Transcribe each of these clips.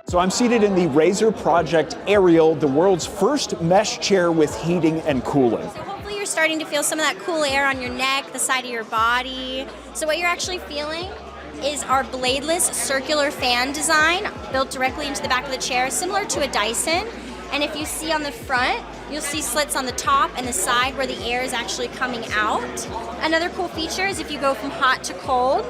So I'm seated in the Razer Project Arielle, the world's first mesh chair with heating and cooling. So hopefully you're starting to feel some of that cool air on your neck, the side of your body. So what you're actually feeling is our bladeless circular fan design built directly into the back of the chair, similar to a Dyson. And if you see on the front, you'll see slits on the top and the side where the air is actually coming out. Another cool feature is if you go from hot to cold,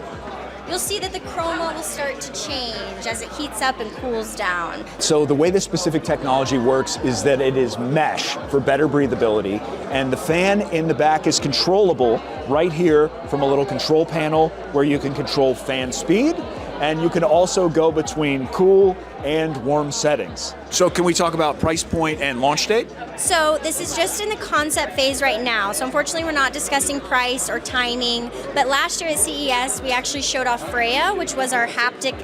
you'll see that the chroma will start to change as it heats up and cools down. So the way this specific technology works is that it is mesh for better breathability, and the fan in the back is controllable right here from a little control panel where you can control fan speed, and you can also go between cool and warm settings. So can we talk about price point and launch date? So this is just in the concept phase right now. So unfortunately we're not discussing price or timing, but last year at CES we actually showed off Freya, which was our haptic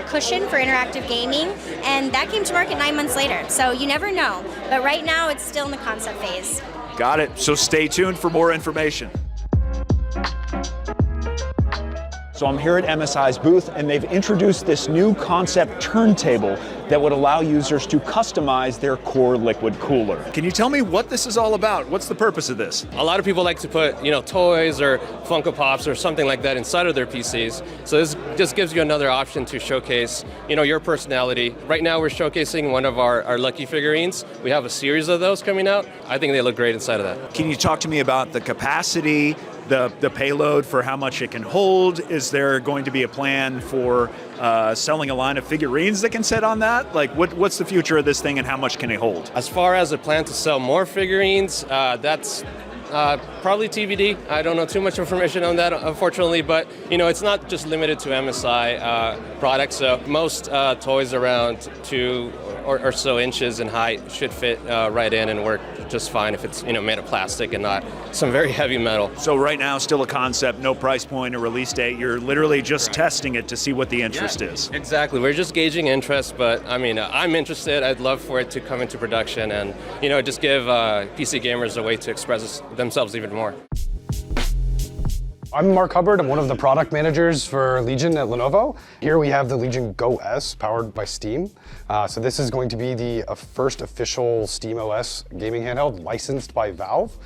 cushion for interactive gaming, and that came to market 9 months later. So you never know, but right now it's still in the concept phase. Got it, so stay tuned for more information. So I'm here at MSI's booth, and they've introduced this new concept turntable that would allow users to customize their Coreliquid cooler. Can you tell me what this is all about? What's the purpose of this? A lot of people like to put, toys or Funko Pops or something like that inside of their PCs. So this just gives you another option to showcase, your personality. Right now we're showcasing one of our Lucky figurines. We have a series of those coming out. I think they look great inside of that. Can you talk to me about the capacity, the payload for how much it can hold? Is there going to be a plan for selling a line of figurines that can sit on that? Like, what's the future of this thing and how much can it hold? As far as a plan to sell more figurines, that's probably TBD. I don't know too much information on that, unfortunately, but it's not just limited to MSI products. So most toys around 2 or so inches in height should fit right in and work just fine if it's made of plastic and not some very heavy metal. So right now, still a concept, no price point or release date. You're literally just testing it to see what the interest is. Exactly. We're just gauging interest, but I'm interested. I'd love for it to come into production and just give PC gamers a way to express themselves even more. I'm Mark Hubbard. I'm one of the product managers for Legion at Lenovo. Here we have the Legion GO S powered by Steam. So this is going to be the first official Steam OS gaming handheld licensed by Valve.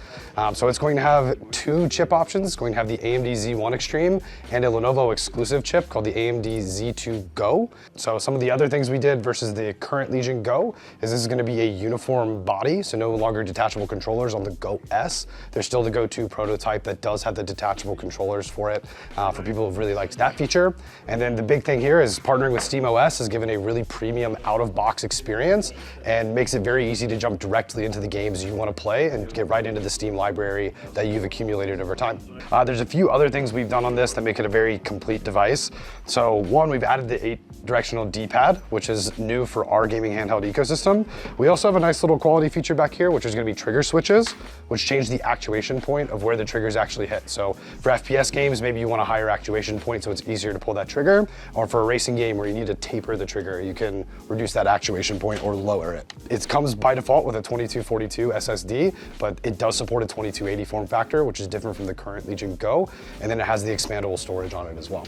So it's going to have 2 chip options. It's going to have the AMD Z1 Extreme and a Lenovo exclusive chip called the AMD Z2 Go. So some of the other things we did versus the current Legion Go is this is going to be a uniform body, so no longer detachable controllers on the GO S. There's still the Go 2 prototype that does have the detachable controllers for it, for people who've really liked that feature. And then the big thing here is partnering with SteamOS has given a really premium out-of-box experience and makes it very easy to jump directly into the games you want to play and get right into the Steam library that you've accumulated over time. There's a few other things we've done on this that make it a very complete device. So one, we've added the 8-directional D-pad, which is new for our gaming handheld ecosystem. We also have a nice little quality feature back here, which is going to be trigger switches, which change the actuation point of where the triggers actually hit. So for FPS games, maybe you want a higher actuation point so it's easier to pull that trigger, or for a racing game where you need to taper the trigger, you can reduce that actuation point or lower it. It comes by default with a 2242 SSD, but it does support a 2280 form factor, which is different from the current Legion Go, and then it has the expandable storage on it as well.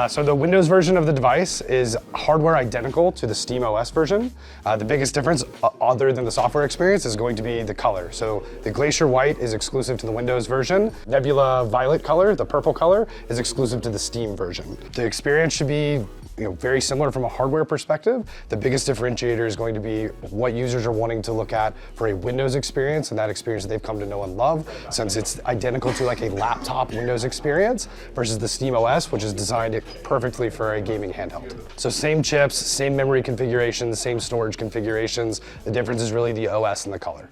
So the Windows version of the device is hardware identical to the SteamOS version. The biggest difference, other than the software experience, is going to be the color. So the Glacier White is exclusive to the Windows version. Nebula Violet color, the purple color, is exclusive to the Steam version. The experience should be very similar from a hardware perspective. The biggest differentiator is going to be what users are wanting to look at for a Windows experience, and that experience that they've come to know and love, since it's identical to like a laptop Windows experience versus the SteamOS, which is designed perfectly for a gaming handheld. So same chips, same memory configurations, same storage configurations. The difference is really the OS and the color.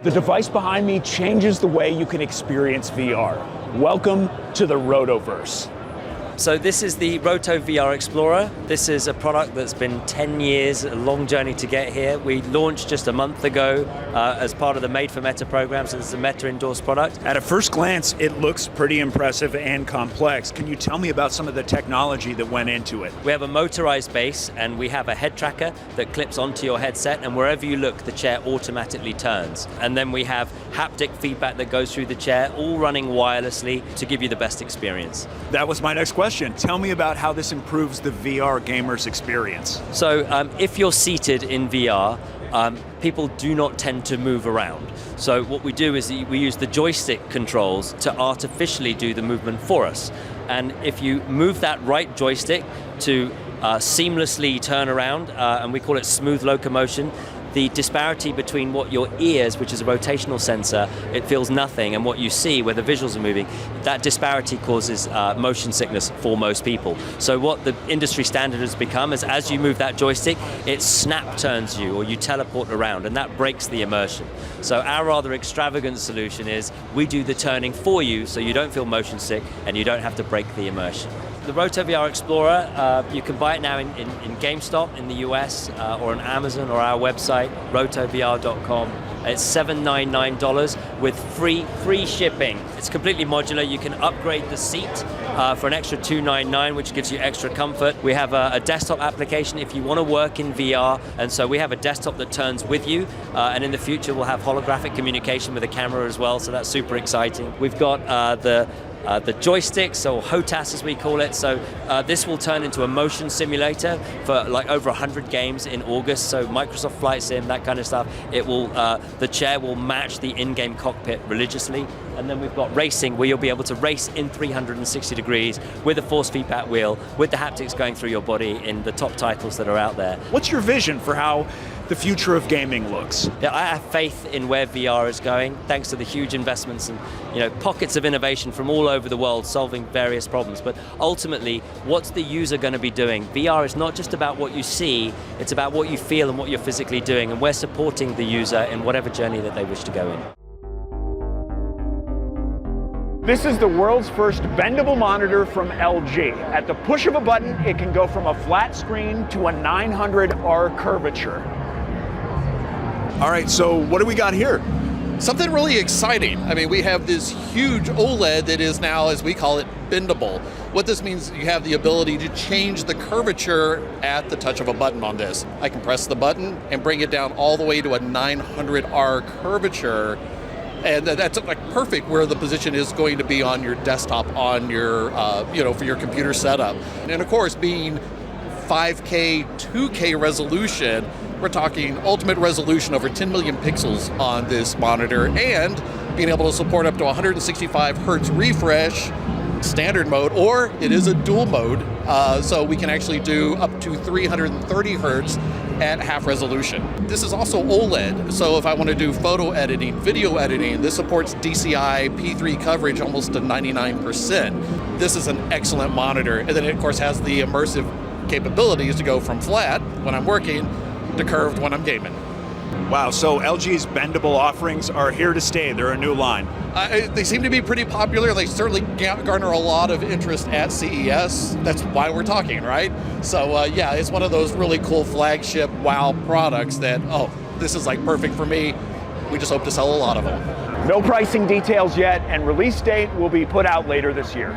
The device behind me changes the way you can experience VR. Welcome to the Rotoverse. So this is the Roto VR Explorer. This is a product that's been 10 years, a long journey to get here. We launched just a month ago as part of the Made for Meta program, so this is a Meta endorsed product. At a first glance, it looks pretty impressive and complex. Can you tell me about some of the technology that went into it? We have a motorized base and we have a head tracker that clips onto your headset, and wherever you look, the chair automatically turns. And then we have haptic feedback that goes through the chair, all running wirelessly to give you the best experience. That was my next question. question. Tell me about how this improves the VR gamer's experience. So if you're seated in VR, people do not tend to move around. So what we do is we use the joystick controls to artificially do the movement for us. And if you move that right joystick to seamlessly turn around, and we call it smooth locomotion, the disparity between what your ears, which is a rotational sensor, it feels nothing, and what you see where the visuals are moving, that disparity causes motion sickness for most people. So what the industry standard has become is as you move that joystick, it snap turns you or you teleport around, and that breaks the immersion. So our rather extravagant solution is we do the turning for you so you don't feel motion sick and you don't have to break the immersion. The Roto VR Explorer, you can buy it now in GameStop in the US or on Amazon or our website, rotovr.com. It's $799 with free shipping. It's completely modular. You can upgrade the seat for an extra $299, which gives you extra comfort. We have a desktop application if you want to work in VR, and so we have a desktop that turns with you, and in the future we'll have holographic communication with a camera as well, so that's super exciting. We've got the joysticks, or HOTAS as we call it. So this will turn into a motion simulator for like over 100 games in August. So Microsoft Flight Sim, that kind of stuff. It will, the chair will match the in-game cockpit religiously. And then we've got racing, where you'll be able to race in 360 degrees with a force feedback wheel, with the haptics going through your body in the top titles that are out there. What's your vision for how the future of gaming looks? Yeah, I have faith in where VR is going, thanks to the huge investments and pockets of innovation from all over the world solving various problems. But ultimately, what's the user going to be doing? VR is not just about what you see, it's about what you feel and what you're physically doing, and we're supporting the user in whatever journey that they wish to go in. This is the world's first bendable monitor from LG. At the push of a button, it can go from a flat screen to a 900R curvature. All right, so what do we got here? Something really exciting. I mean, we have this huge OLED that is now, as we call it, bendable. What this means, you have the ability to change the curvature at the touch of a button on this. I can press the button and bring it down all the way to a 900R curvature. And that's like perfect where the position is going to be on your desktop, on your, for your computer setup. And of course, being 5K, 2K resolution, we're talking ultimate resolution over 10 million pixels on this monitor, and being able to support up to 165 hertz refresh, standard mode, or it is a dual mode, so we can actually do up to 330 hertz at half resolution. This is also OLED, so if I want to do photo editing, video editing, this supports DCI P3 coverage almost to 99%. This is an excellent monitor, and then it of course has the immersive capabilities to go from flat when I'm working to curved when I'm gaming. Wow, so LG's bendable offerings are here to stay. They're a new line. They seem to be pretty popular. They certainly garner a lot of interest at CES. That's why we're talking, right? So yeah, it's one of those really cool flagship wow products that, this is like perfect for me. We just hope to sell a lot of them. No pricing details yet, and release date will be put out later this year.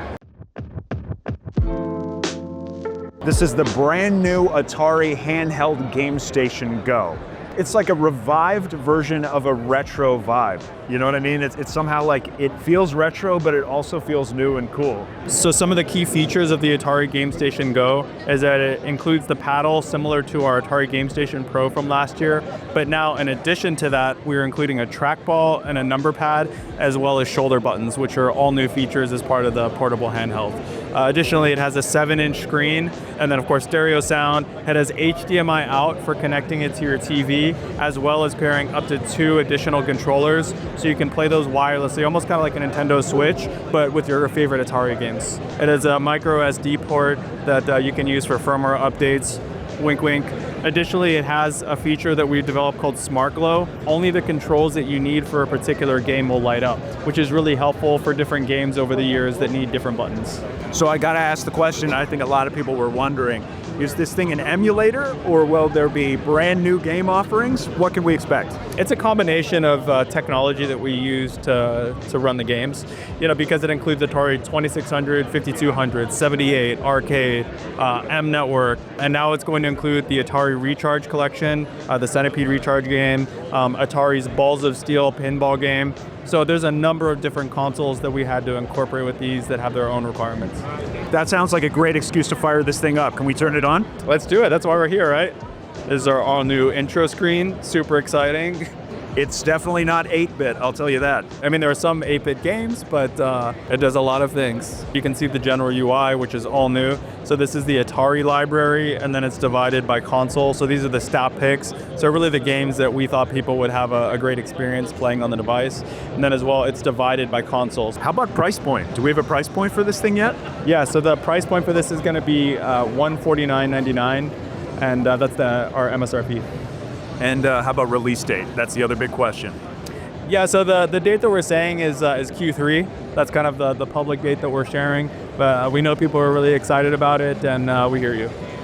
This is the brand new Atari handheld Gamestation Go. It's like a revived version of a retro vibe. You know what I mean? It's somehow like, it feels retro, but it also feels new and cool. So some of the key features of the Atari Gamestation Go is that it includes the paddle similar to our Atari Gamestation Pro from last year, but now in addition to that, we're including a trackball and a number pad, as well as shoulder buttons, which are all new features as part of the portable handheld. Additionally, it has a 7-inch screen, and then of course stereo sound. It has HDMI out for connecting it to your TV, as well as pairing up to 2 additional controllers, so you can play those wirelessly, almost kind of like a Nintendo Switch, but with your favorite Atari games. It has a micro SD port that you can use for firmware updates, wink wink. Additionally, it has a feature that we developed called Smart Glow. Only the controls that you need for a particular game will light up, which is really helpful for different games over the years that need different buttons. So I gotta ask the question I think a lot of people were wondering. Is this thing an emulator, or will there be brand new game offerings? What can we expect? It's a combination of technology that we use to run the games, because it includes Atari 2600, 5200, 78, Arcade, M Network, and now it's going to include the Atari Recharge Collection, the Centipede Recharge game, Atari's Balls of Steel pinball game, So there's a number of different consoles that we had to incorporate with these that have their own requirements. That sounds like a great excuse to fire this thing up. Can we turn it on? Let's do it. That's why we're here, right? This is our all new intro screen. Super exciting. It's definitely not 8-bit, I'll tell you that. I mean, there are some 8-bit games, but it does a lot of things. You can see the general UI, which is all new. So this is the Atari library, and then it's divided by console. So these are the stat picks. So really the games that we thought people would have a great experience playing on the device. And then as well, it's divided by consoles. How about price point? Do we have a price point for this thing yet? Yeah, so the price point for this is going to be $149.99, and that's our MSRP. And how about release date? That's the other big question. Yeah, so the date that we're saying is Q3. That's kind of the public date that we're sharing. But we know people are really excited about it, and we hear you.